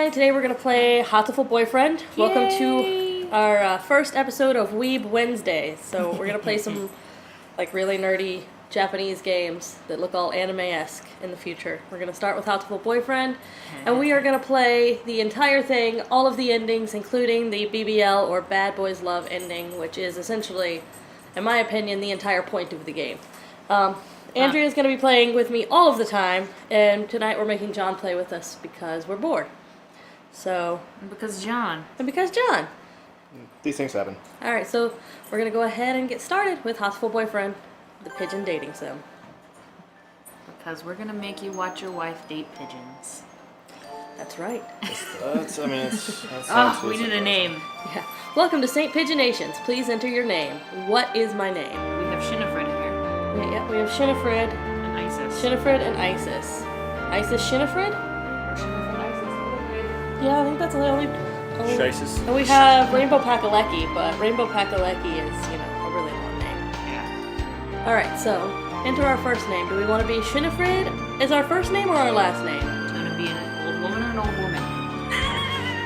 and today we're going to play Hatoful Boyfriend. Yay! Welcome to our first episode of Weeb Wednesday. So we're going to play some really nerdy Japanese games that look all anime-esque in the future. We're going to start with Hatoful Boyfriend, and we are going to play the entire thing, all of the endings, including the BBL or Bad Boys Love ending, which is essentially, in my opinion, the entire point of the game. Andrea's going to be playing with me all of the time, and tonight we're making John play with us because we're bored. So... And because John. These things happen. Alright, so we're going to go ahead and get started with Hatoful Boyfriend, the pigeon dating sim. Because we're going to make you watch your wife date pigeons. That's right. We need a name. Yeah. Welcome to St. Pigeonations. Please enter your name. What is my name? We have Shinifred here. We have Shinifred. And Isis. Shinifred and Isis. Isis Shinifred? Or Shinifred Isis. Yeah, I think that's the only... Shisis. And we have Rainbow Pakaleki, but Rainbow Pakaleki is, a really long name. Yeah. Alright, so, enter our first name. Do we want to be Shinifred? Is our first name or our last name? It's going to be an old woman or an old woman?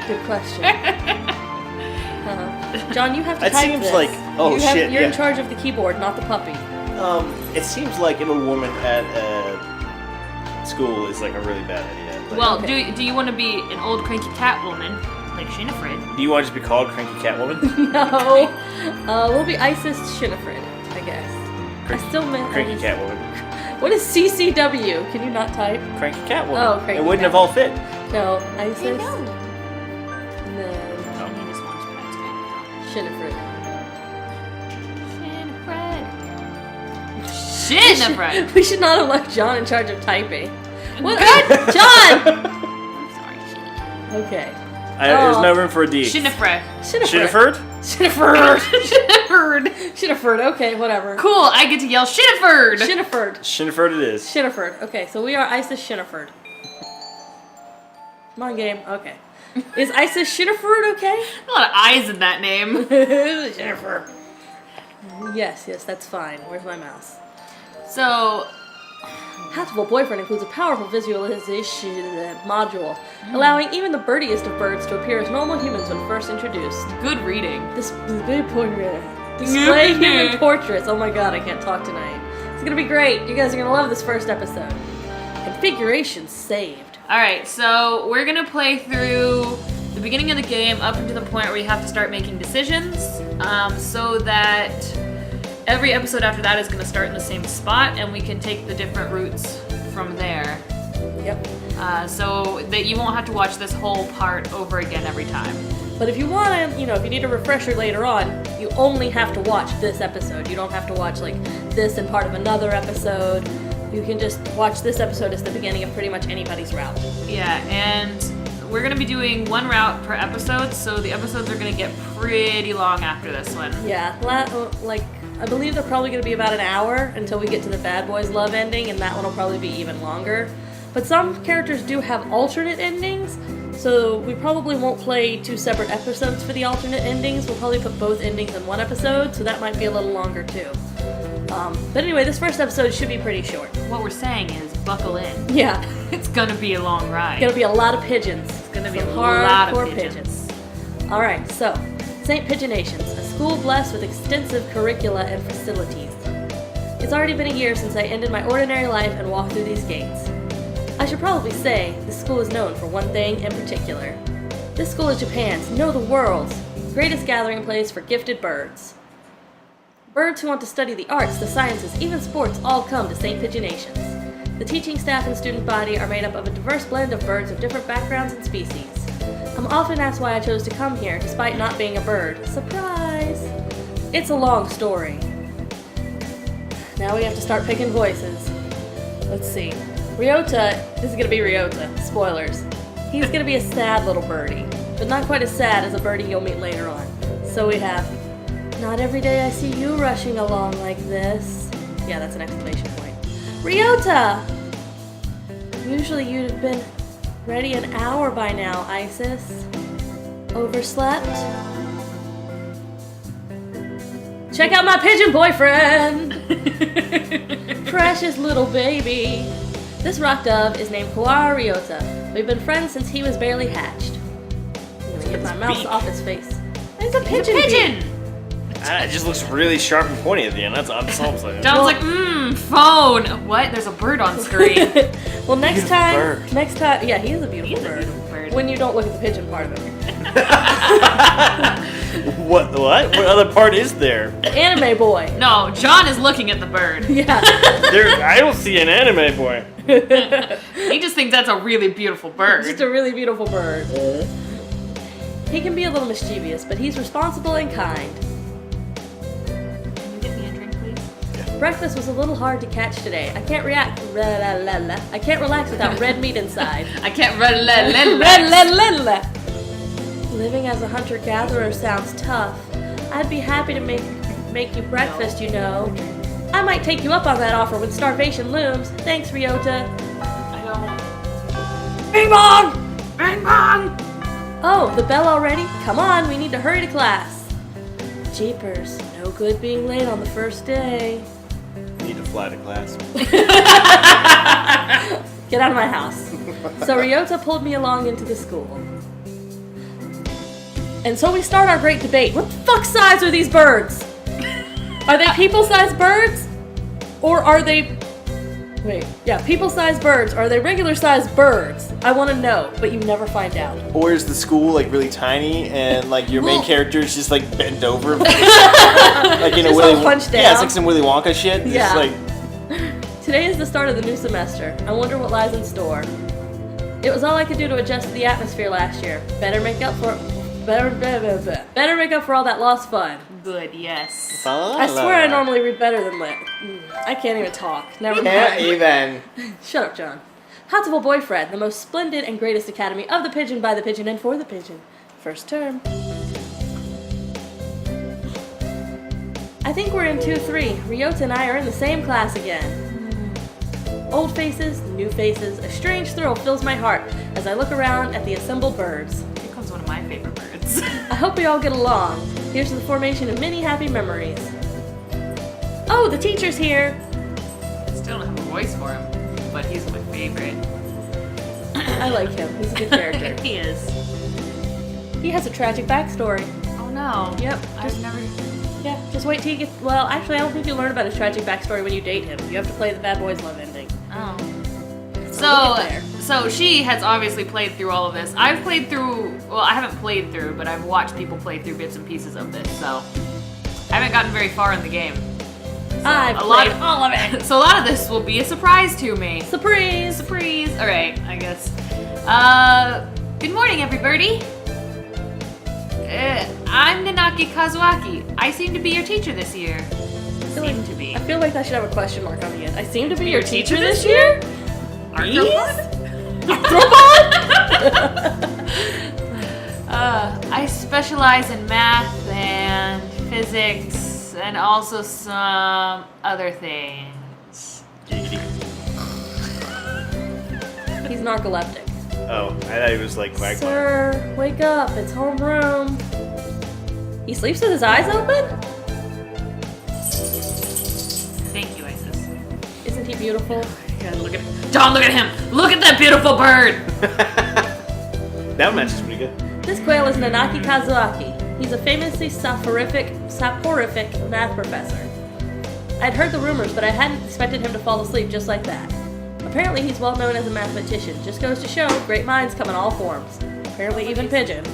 Good question. John, you have to That type seems this. like... Oh, shit, You're yeah. in charge of the keyboard, not the puppy. It seems like an old woman at school is like a really bad idea. But Well, Okay. do you want to be an old cranky cat woman, like Shinifred? do you want to just be called Cranky Cat Woman? No. We'll be Isis Shinifred, I guess. I still meant... Cranky Cat Woman. What is CCW? Can you not type? Cranky Cat Woman. Oh, Cranky It wouldn't Cat have all fit. No, Isis. You And know. then He just wants pets. Shinifred. Shinifred! We should not have left John in charge of typing. What? John! I'm sorry, Shin. Okay. There's no room for a D. Shinifred. Shinifred? Shinifred. Shinifred! Shinifred. Okay, whatever. Cool, I get to yell Shinifred! Shinifred. Shinifred it is. Shinifred. Okay, so we are Isis Shinifred. Come on, game. Okay. Is Isis Shinifred okay? A lot of I's in that name. Shinifred. Yes, that's fine. Where's my mouse? So, Hatoful Boyfriend includes a powerful visualization module, allowing even the birdiest of birds to appear as normal humans when first introduced. good reading. Display human portraits. Oh my god, I can't talk tonight. It's gonna be great. You guys are gonna love this first episode. Configuration saved. Alright, so we're gonna play through the beginning of the game up until the point where we have to start making decisions, so that every episode after that is gonna start in the same spot, and we can take the different routes from there. Yep. So that you won't have to watch this whole part over again every time. But if you want to, if you need a refresher later on, you only have to watch this episode. You don't have to watch this and part of another episode. You can just watch this episode as the beginning of pretty much anybody's route. Yeah, and we're gonna be doing one route per episode, so the episodes are gonna get pretty long after this one. Yeah, I believe they're probably going to be about an hour until we get to the Bad Boys Love ending, and that one will probably be even longer. But some characters do have alternate endings, so we probably won't play two separate episodes for the alternate endings. We'll probably put both endings in one episode, so that might be a little longer too. But anyway, this first episode should be pretty short. What we're saying is, buckle in. Yeah, It's gonna be a long ride. it's going to be a lot of pigeons. It's gonna be Some a lot of hardcore pigeons. Alright, so, St. Pigeonations, a school blessed with extensive curricula and facilities. It's already been a year since I ended my ordinary life and walked through these gates. I should probably say, this school is known for one thing in particular. This school is Japan's, no, the world's, greatest gathering place for gifted birds. Birds who want to study the arts, the sciences, even sports all come to St. Pigeonations. The teaching staff and student body are made up of a diverse blend of birds of different backgrounds and species. I'm often asked why I chose to come here, despite not being a bird. Surprise! It's a long story. Now we have to start picking voices. Let's see. Ryota, this is gonna be Ryota, spoilers. He's gonna be a sad little birdie, but not quite as sad as a birdie you'll meet later on. So we have, not every day I see you rushing along like this. Yeah, that's an exclamation point. Ryota! Usually you'd have been ready an hour by now, Isis. Overslept? Check out my pigeon boyfriend! Precious little baby. This rock dove is named Kawara Ryota. We've been friends since he was barely hatched. get my mouse beak. off his face. It's a It's a pigeon. beak. pigeon! It just looks really sharp and pointy at the end. That's all I'm saying. John's like, phone! What? There's a bird on screen. Well, next time, bird. yeah, he is a beautiful He's a bird. beautiful bird. When you don't look at the pigeon part of him. What? What other part is there? The anime boy. No, John is looking at the bird. Yeah. I don't see an anime boy. He just thinks that's a really beautiful bird. Just a really beautiful bird. He can be a little mischievous, but he's responsible and kind. Can you get me a drink, please? Breakfast was a little hard to catch today. I can't relax without red meat inside. I can't Living as a hunter-gatherer sounds tough. I'd be happy to make you breakfast, you know. I might take you up on that offer when starvation looms. Thanks, Ryota. I don't. Bing bong! Bang bong! Oh, the bell already? Come on, we need to hurry to class. Jeepers, no good being late on the first day. Need to fly to class. Get out of my house. So Ryota pulled me along into the school. And so we start our great debate. What the fuck size are these birds? Are they people-sized birds? Or are they... Wait, yeah, people-sized birds. Or are they regular-sized birds? I want to know, but you never find out. Or is the school like really tiny and like your main character is just like bent over, like in a Just Willy all punched Yeah, down. it's like some Willy Wonka shit. Yeah. Just like Today is the start of the new semester. I wonder what lies in store. It was all I could do to adjust to the atmosphere last year. Better make up for all that lost fun. Good, yes. I swear I normally read better than lit. I can't even talk. Never Can't mind. even. Shut up, John. Hatoful Boyfriend, the most splendid and greatest academy of the pigeon, by the pigeon, and for the pigeon. First term. I think we're in 2-3. Ryota and I are in the same class again. Old faces, new faces, a strange thrill fills my heart as I look around at the assembled birds. Here comes one of my favorite birds. I hope we all get along. Here's to the formation of many happy memories. Oh, the teacher's here! Still don't have a voice for him, but he's my favorite. I like him. He's a good character. He is. He has a tragic backstory. Oh no. Yep. I've never. Yeah, just wait till you get... Well, actually, I don't think you learn about his tragic backstory when you date him. You have to play the bad boys love ending. Oh. we'll get there. So she has obviously played through all of this. I've played through, well, I haven't played through, but I've watched people play through bits and pieces of this, so I haven't gotten very far in the game. I've played all of it. So a lot of this will be a surprise to me. Surprise! Surprise! Alright, I guess. Good morning, everybody. I'm Nanaki Kazuaki. I seem to be your teacher this year. Seem to be. I feel like I should have a question mark on the end. I seem to be your teacher this year? Arthropod? I specialize in math and physics and also some other things. He's narcoleptic. Oh, I thought he was like quack. Sir, wake up. It's homeroom. He sleeps with his eyes open? Thank you, Isis. Isn't he beautiful? God, look at John, look at him! Look at that beautiful bird! That match is pretty good. This quail is Nanaki Kazuaki. He's a famously soporific math professor. I'd heard the rumors, but I hadn't expected him to fall asleep just like that. Apparently he's well known as a mathematician. Just goes to show, great minds come in all forms. Apparently even pigeon.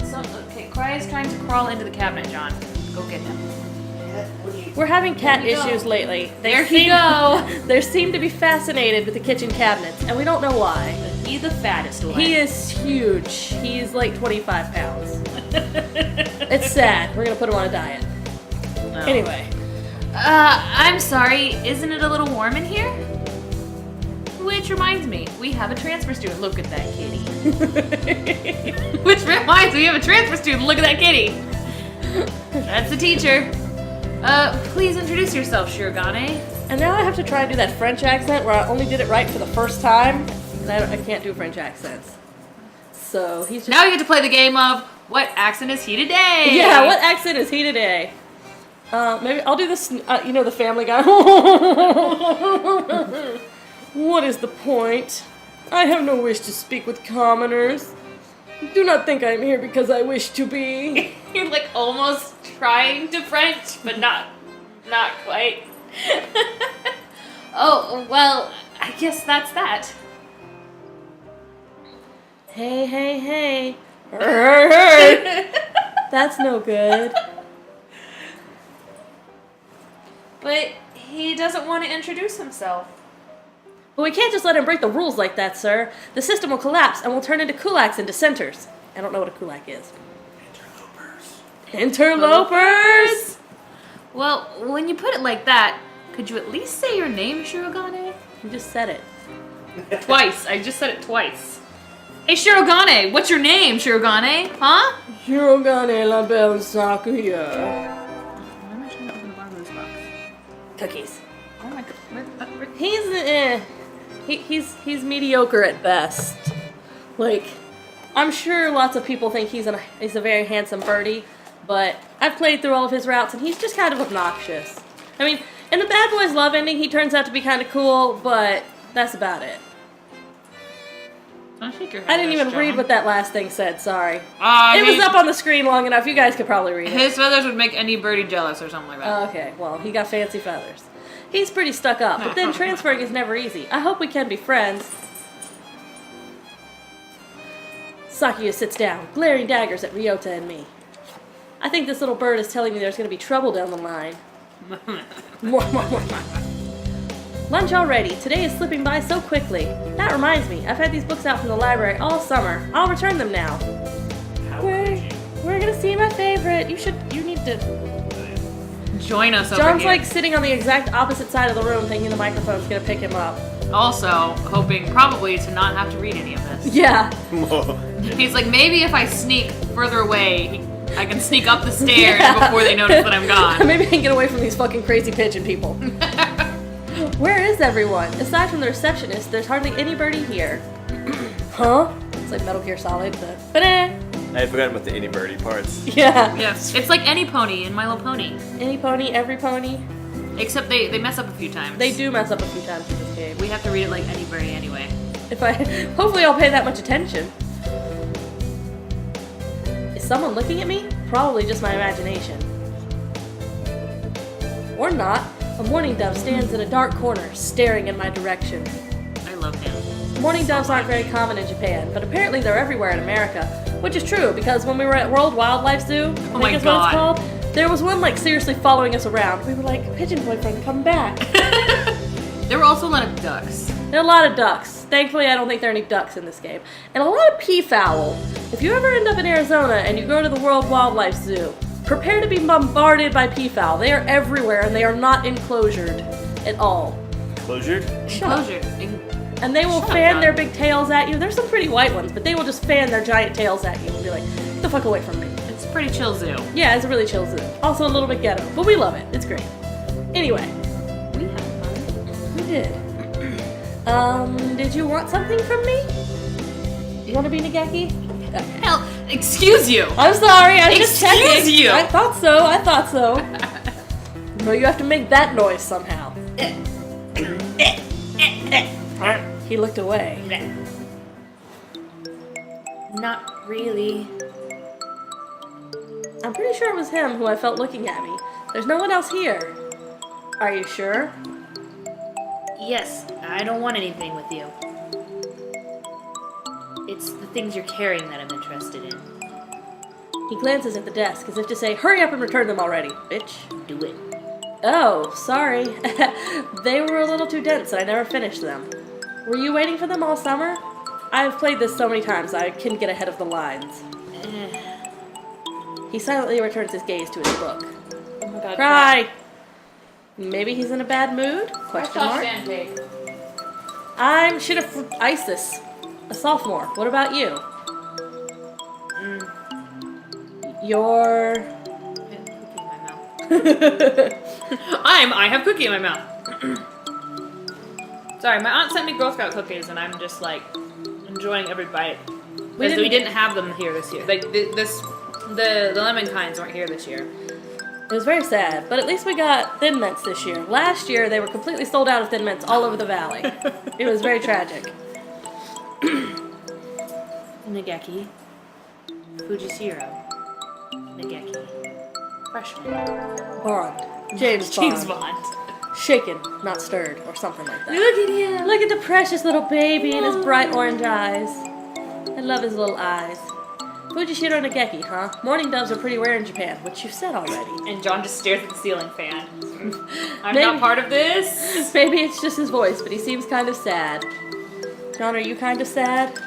So, okay, Cry is trying to crawl into the cabinet, John. Go get him. We're having cat There you go. issues lately. There you go. They seem to be fascinated with the kitchen cabinets, and we don't know why. He's the fattest one. He is huge. He's like 25 pounds. It's sad. We're gonna put him on a diet. No. Anyway. I'm sorry. Isn't it a little warm in here? Which reminds me, we have a transfer student. Look at that kitty. Which reminds me, we have a transfer student. Look at that kitty. That's the teacher. Please introduce yourself, Shirogane. And now I have to try and do that French accent where I only did it right for the first time. And I can't do French accents. So he's just... Now you get to play the game of what accent is he today? Yeah, what accent is he today? Maybe I'll do this, you know, the Family Guy. What is the point? I have no wish to speak with commoners. Do not think I am here because I wish to be. You're like almost trying to French, but not quite. Oh, well, I guess that's that. Hey, hey, hey. Hey. That's no good. But he doesn't want to introduce himself. But we can't just let him break the rules like that, sir. The system will collapse and we'll turn into kulaks and dissenters. I don't know what a kulak is. Interlopers! Well, when you put it like that, could you at least say your name, Shirogane? You just said it. Twice. I just said it twice. Hey, Shirogane, what's your name, Shirogane? Huh? Shirogane la belle Sakuya. Why am I trying to open the bottom of this box? Cookies. Oh my god. He's mediocre at best. Like, I'm sure lots of people think he's a very handsome birdie, but I've played through all of his routes and he's just kind of obnoxious. I mean, in the Bad Boys Love ending, he turns out to be kind of cool, but that's about it. Don't shake your head. I didn't even read what that last thing said, sorry. It was up on the screen long enough, you guys could probably read it. His feathers would make any birdie jealous or something like that. Okay, well, he got fancy feathers. He's pretty stuck up, but then transferring is never easy. I hope we can be friends. Sakuya sits down, glaring daggers at Ryota and me. I think this little bird is telling me there's going to be trouble down the line. Lunch already. Today is slipping by so quickly. That reminds me, I've had these books out from the library all summer. I'll return them now. We're gonna see my favorite. You need to... Join us over John's here. like sitting on the exact opposite side of the room thinking the microphone's gonna pick him up. Also, hoping probably to not have to read any of this. Yeah. He's like, maybe if I sneak further away, I can sneak up the stairs before they notice that I'm gone. Maybe I can get away from these fucking crazy pigeon people. Where is everyone? Aside from the receptionist, there's hardly any birdie here. Huh? It's like Metal Gear Solid, but... I had forgotten about the itty birdie parts. Yeah. Yes, it's like any pony in My Little Pony. Any pony, every pony. Except they mess up a few times. They do mess up a few times in this game. We have to read it like any birdie anyway. Hopefully I'll pay that much attention. Is someone looking at me? Probably just my imagination. Or not. A mourning dove stands in a dark corner, staring in my direction. I love him. Mourning doves aren't very common in Japan, but apparently they're everywhere in America. Which is true, because when we were at World Wildlife Zoo, I think is what it's called, there was one like seriously following us around. We were like, pigeon boyfriend, come back. There were also a lot of ducks. There are a lot of ducks. Thankfully, I don't think there are any ducks in this game. And a lot of peafowl. If you ever end up in Arizona and you go to the World Wildlife Zoo, prepare to be bombarded by peafowl. They are everywhere and they are not enclosured at all. Closured? Enclosure. And they will fan their big tails at you. There's some pretty white ones, but they will just fan their giant tails at you and be like, get the fuck away from me. It's a pretty chill zoo. Yeah, it's a really chill zoo. Also a little bit ghetto, but we love it. It's great. Anyway. We had fun. We did. Did you want something from me? You want to be Nageki? Okay. Hell, excuse you. I'm sorry, I was just checking. Excuse you. I thought so. No, you have to make that noise somehow. He looked away. Not really. I'm pretty sure it was him who I felt looking at me. There's no one else here. Are you sure? Yes, I don't want anything with you. It's the things you're carrying that I'm interested in. He glances at the desk as if to say, hurry up and return them already, bitch. Do it. Oh, sorry. They were a little too dense and I never finished them. Were you waiting for them all summer? I've played this so many times I can get ahead of the lines. He silently returns his gaze to his book. Oh my god. Cry! Maybe he's in a bad mood? Question mark. I'm Isis, a sophomore. What about you? You're... I have cookie in my mouth. Sorry, my aunt sent me Girl Scout cookies, and I'm just like enjoying every bite. Because we didn't have them here this year. Like the lemon kinds weren't here this year. It was very sad, but at least we got Thin Mints this year. Last year, they were completely sold out of Thin Mints all over the valley. It was very tragic. Nageki, Fujishiro. Nageki. Freshman. Bond. James James Bond. Bond. Shaken, not stirred, or something like that. Look at him. Look at the precious little baby and his bright orange eyes. I love his little eyes. Fujishiro Nageki, huh? Mourning doves are pretty rare in Japan, which you've said already. And John just stares at the ceiling fan. I'm Maybe- not part of this. Maybe it's just his voice, but he seems kind of sad. John, are you kind of sad?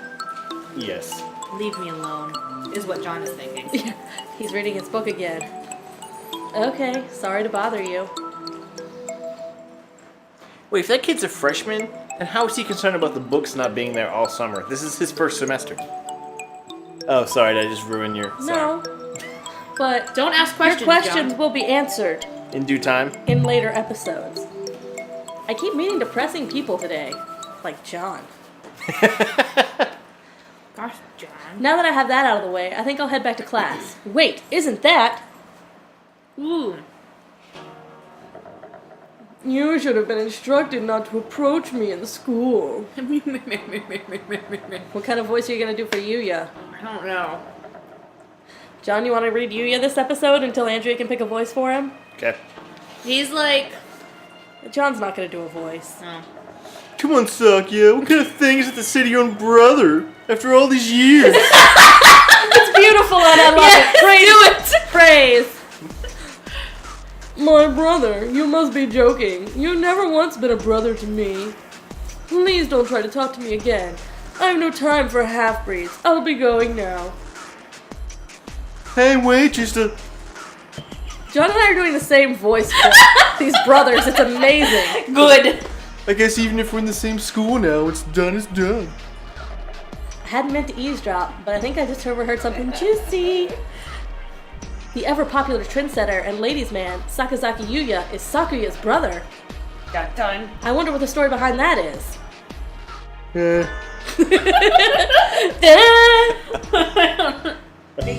Yes. Leave me alone. Is what John is thinking. He's reading his book again. Okay, sorry to bother you. Wait, if that kid's a freshman, then how is he concerned about the books not being there all summer? This is his first semester. Oh, sorry, did I just ruin your... No, but Don't ask questions, your questions John. will be answered In due time? in later episodes. I keep meeting depressing people today, like John. Gosh, John. Now that I have that out of the way, I think I'll head back to class. Wait, isn't that? Ooh. You should have been instructed not to approach me in school. What kind of voice are you going to do for Yuya? I don't know. John, you want to read Yuya this episode until Andrea can pick a voice for him? Okay. He's like... John's not going to do a voice. Oh. Come on, Sakya. What kind of thing is it to say to your own brother after all these years? It's beautiful and I love it. Praise. My brother, you must be joking. You've never once been a brother to me. Please don't try to talk to me again. I have no time for half-breeds. I'll be going now. Hey, wait, just a... John and I are doing the same voice for these brothers. It's amazing. Good. I guess even if we're in the same school now, it's done is done. I hadn't meant to eavesdrop, but I think I just overheard something juicy. The ever-popular trendsetter and ladies' man, Sakazaki Yuya, is Sakuya's brother. Got done. I wonder what the story behind that is. Bing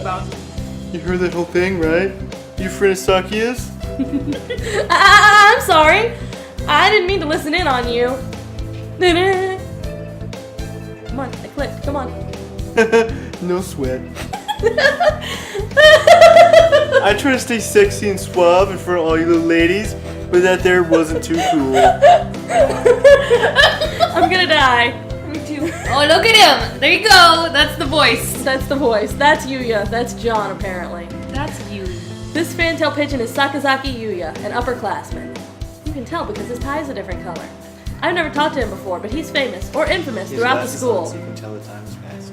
bong. You heard that whole thing, right? You friend of Sakya's? I'm sorry. I didn't mean to listen in on you. Come on, I clicked. Come on. No sweat. I try to stay sexy and suave in front of all you little ladies, but that there wasn't too cool. I'm gonna die. Me too. Oh, look at him. There you go. That's the voice. That's the voice. That's Yuya. That's John, apparently. That's you. This fantail pigeon is Sakazaki Yuya, an upperclassman. You can tell because his tie is a different color. I've never talked to him before, but he's famous, or infamous, throughout the school. So you can tell the time has passed.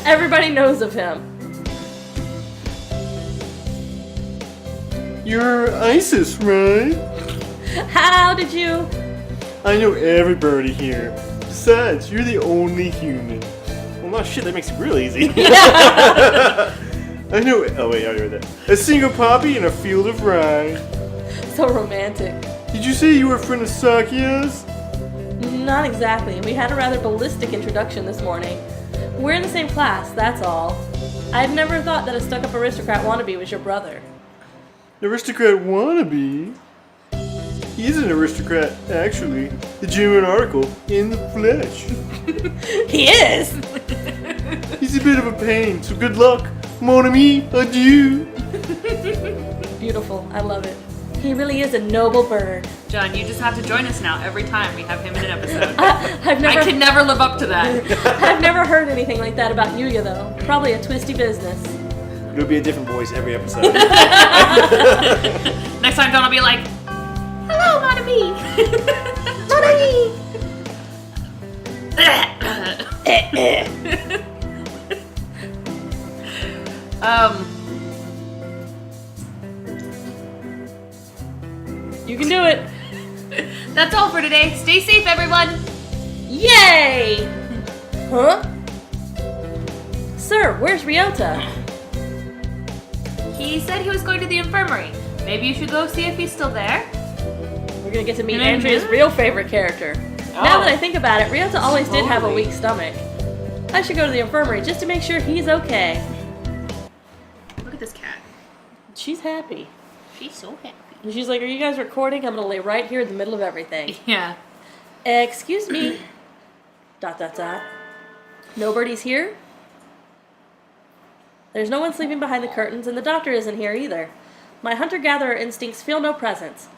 Everybody knows of him. You're Isis, right? How did you? I know everybody here. Besides, you're the only human. Well, no shit, that makes it real easy. I know. Oh wait, I already read that. A single poppy in a field of rye. So romantic. Did you say you were a friend of Sakya's? Not exactly. We had a rather ballistic introduction this morning. We're in the same class, that's all. I'd never thought that a stuck-up aristocrat wannabe was your brother. Aristocrat wannabe? He is an aristocrat, actually. The genuine article, in the flesh. He is! He's a bit of a pain, so good luck. Mon ami, adieu. Beautiful. I love it. He really is a noble bird. John, you just have to join us now every time we have him in an episode. I've I could never live up to that. I've never heard anything like that about Yuya, though. Probably a twisty business. It'll be a different voice every episode. Next time, John will be like, "Hello, Monami." You can do it. That's all for today. Stay safe, everyone. Yay! Huh? Sir, where's Ryota? He said he was going to the infirmary. Maybe you should go see if he's still there. We're gonna get to meet Mhm. Andrea's real favorite character. Now that I think about it, Ryota always did have a Totally. weak stomach. I should go to the infirmary just to make sure he's okay. Look at this cat. She's happy. She's so happy. And she's like, are you guys recording? I'm gonna lay right here in the middle of everything. Yeah. Excuse me. ... Nobody's here? There's no one sleeping behind the curtains, and the doctor isn't here either. My hunter-gatherer instincts feel no presence.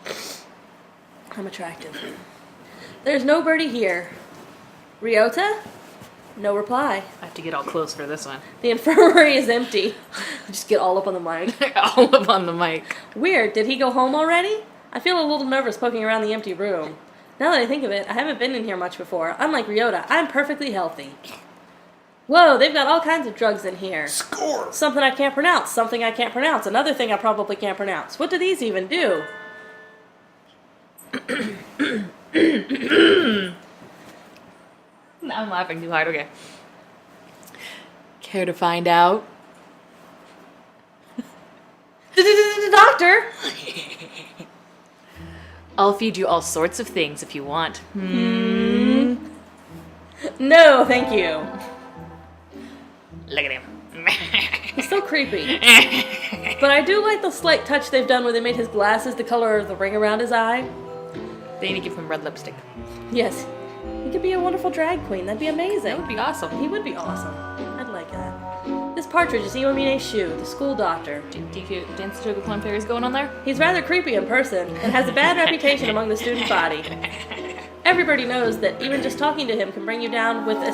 I'm attractive. There's no birdie here. Ryota? No reply. I have to get all close for this one. The infirmary is empty. Just get all up on the mic. All up on the mic. Weird, did he go home already? I feel a little nervous poking around the empty room. Now that I think of it, I haven't been in here much before. Unlike Ryota, I'm perfectly healthy. Whoa, they've got all kinds of drugs in here. Score! Something I can't pronounce, something I can't pronounce, another thing I probably can't pronounce. What do these even do? I'm laughing too hard, okay. Care to find out? Doctor! I'll feed you all sorts of things if you want. No, thank you. Look at him. He's so creepy. But I do like the slight touch they've done where they made his glasses the color of the ring around his eye. They need to give him red lipstick. Yes. He could be a wonderful drag queen. That'd be amazing. That would be awesome. He would be awesome. I'd like that. This partridge is Iwamine's shoe, the school doctor. DQ Dance to Clone Fairies going on there? He's rather creepy in person and has a bad reputation among the student body. Everybody knows that even just talking to him can bring you down with a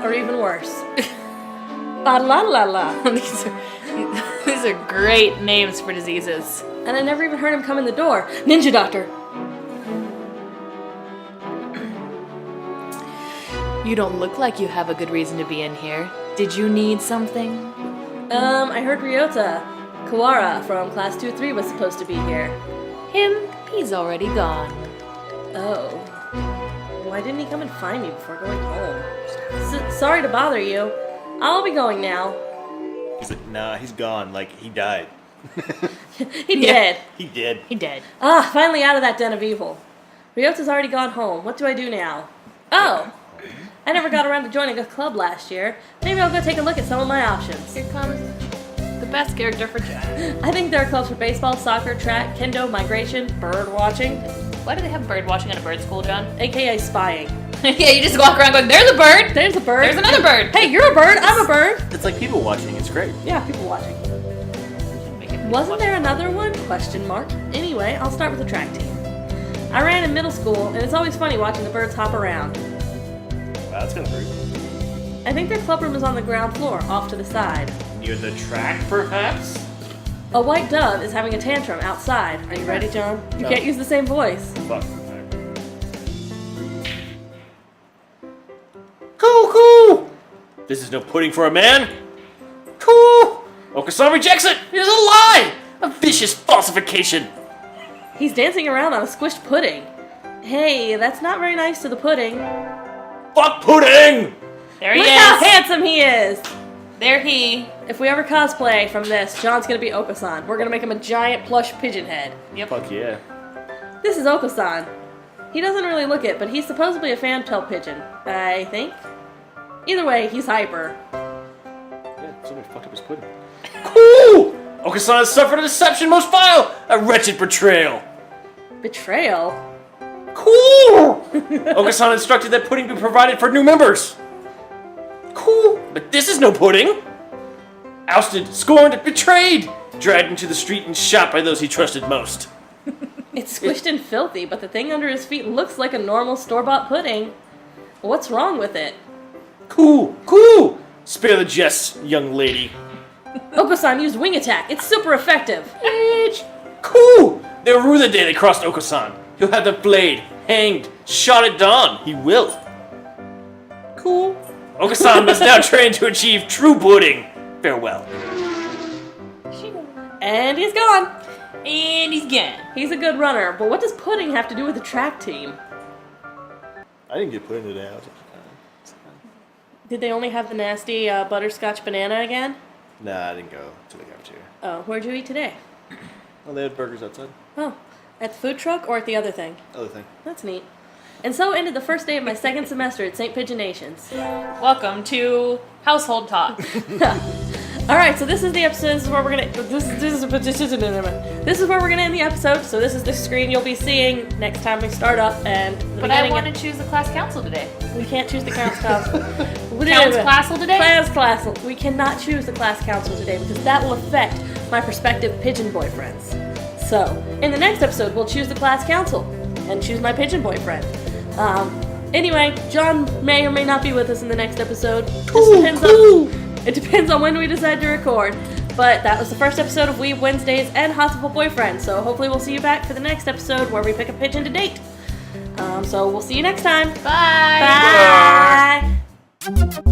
or even worse. Ba-la-la-la. These are great names for diseases. And I never even heard him come in the door. Ninja doctor. You don't look like you have a good reason to be in here. Did you need something? I heard Ryota Kawara from class 2-3 was supposed to be here. Him? He's already gone. Oh. Why didn't he come and find me before going home? Sorry to bother you. I'll be going now. He's like, nah, he's gone. Like, he died. He did. He did. He dead. Ah, finally out of that den of evil. Ryota's already gone home. What do I do now? Oh! I never got around to joining a club last year. Maybe I'll go take a look at some of my options. Here comes the best character for Jack. I think there are clubs for baseball, soccer, track, kendo, migration, bird watching, Why do they have bird watching at a bird school, John? aka spying. Yeah, you just walk around going, there's a bird! There's a bird. There's another bird! Hey, you're a bird. I'm a bird. It's like people watching. It's great. Yeah, people watching. Wasn't there another one? Question mark. Anyway, I'll start with the track team. I ran in middle school, and it's always funny watching the birds hop around. Wow, that's kind of rude. I think their club room is on the ground floor, off to the side. Near the track, perhaps? A white dove is having a tantrum outside. Are you ready, John? You No. can't use the same voice. Fuck. Coo! This is no pudding for a man. Coo! Okasan rejects it. It is a lie. A vicious falsification. He's dancing around on a squished pudding. Hey, that's not very nice to the pudding. Fuck pudding! There he Look is! how handsome he is! There he. If we ever cosplay from this, John's gonna be Okasan. We're gonna make him a giant plush pigeon head. Yep. Fuck yeah. This is Okasan. He doesn't really look it, but he's supposedly a fantail pigeon, I think. Either way, he's hyper. Yeah, somebody fucked up his pudding. Cool! Okasan has suffered a deception most vile! A wretched betrayal! Betrayal? Cool! Okasan instructed that pudding be provided for new members. Cool, but this is no pudding. Ousted, scorned, betrayed, dragged into the street and shot by those he trusted most. It's squished and filthy, but the thing under his feet looks like a normal store-bought pudding. What's wrong with it? Cool! Spare the jests, young lady. Okasan used wing attack. It's super effective. Cool! They'll rue the day they crossed Okasan. He'll have them flayed, hanged, shot at dawn. He will. Cool. Okasan must now train to achieve true pudding. Farewell. And he's gone. And he's gone. He's a good runner, but what does pudding have to do with the track team? I didn't get put into that. Did they only have the nasty butterscotch banana again? Nah, I didn't go to the cafeteria. Oh, where'd you eat today? Well, they had burgers outside. Oh, at the food truck or at the other thing? Other thing. That's neat. And so ended the first day of my second semester at St. Pigeonations. Welcome to Household Talk. Alright, so this is the episode. This is where we're gonna this is where we're gonna end the episode. So this is the screen you'll be seeing next time we start up, and the But I beginning want to choose the class council today. we can't choose the council. Council Classel today? Class Classel. We cannot choose the class council today because that will affect my prospective pigeon boyfriends. So, in the next episode, we'll choose the class council and choose my pigeon boyfriend. Anyway, John may or may not be with us in the next episode. It depends on when we decide to record. But that was the first episode of Weeb Wednesdays and Hatoful Boyfriend. So hopefully we'll see you back for the next episode where we pick a pigeon to date. So we'll see you next time. Bye. Bye.